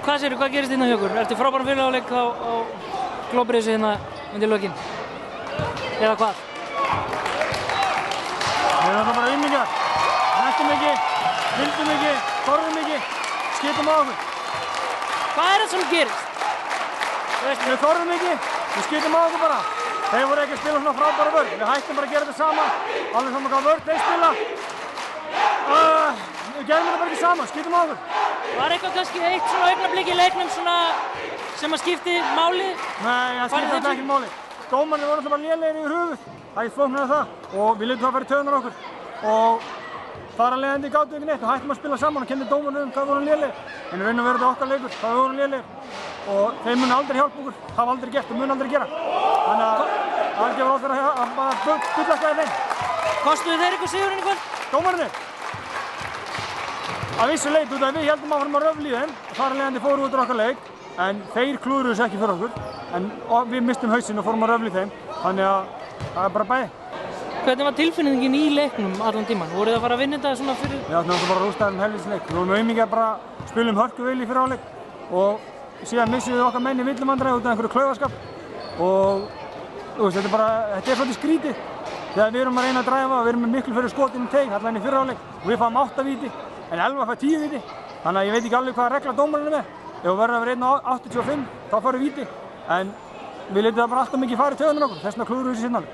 Hvað segirðu, hvað gerist hérna hjá ykkur? Ertu frábæran fyrirháleik á Glóbrisi hérna undir lokin? Eða hvað? Við erum bara vinningjar. Hættum ekki, vildum ekki, þorðum ekki, skitum á okkur. Hvað það sem gerist? Við þorðum ekki, við skitum á okkur bara. Þeir voru ekki að spila svona frábæra vörn. Við hættum bara að gera þetta sama. Alveg saman hvað vörn þeir spila. Við gerum þetta bara ekki saman, skitum á okkur. Var eitthvað kannski eitt svona augnablik í leiknum svona sem að skipti máli? Nei, það skipti þetta ekki máli. Dómarnir voru alltaf bara lélegir yfir höfuð. Það er flóknar af það. Og við létum það að fara í taugarnar á okkur. Og þar af leiðandi gátum við ekki neitt og hættum að spila saman og kenndi dómarnir hvað við vorum lélegir. En í raun og veru þetta okkar leikur, hvað við vorum lélegir. Og þeir munu aldrei hjálpa okkur, hafa aldrei gert og munu aldrei gera. Þannig að það gefur okkur að bara bullakkaði þeim. Kostuðu þeir ykkur sigurinn í kvöld? Dómarnir? Að vissu leit út af við heldum að fórum að röfla í þeim og þar af leiðandi fóru út úr okkar leik. En þeir klúðruðu þessu ekki fyrir okkur. En við mistum hausinn og fórum að röfla í þeim. Þannig að það er bara bæði. Hvernig var tilfinningin í leiknum allan tíman? Voruð þið að fara að vinna þetta svona fyrir? Já, það var bara rústaðum helvítisleik. Við vorum auðmikið að bara spilum hörkuvel í fyrra hálfleik og síðan missum við okkar menn í villimandræði út af einhverju klaufaskap. Og þetta er svolítið skrítið. Þegar við erum að reyna að dræfa og við erum með miklu fyrir skotinn í teig, allan í fyrra hálfleik og við fáum 8 víti en Elva fær 10 víti. Þannig að ég veit ekki alveg hvaða regla dómarinn er með. Ef við verðum að vera 1.85 þá fáum við víti en við létum það bara alltaf mikið fara í taugarnar á okkur, þess vegna klúðruðu við þessi sinnalið.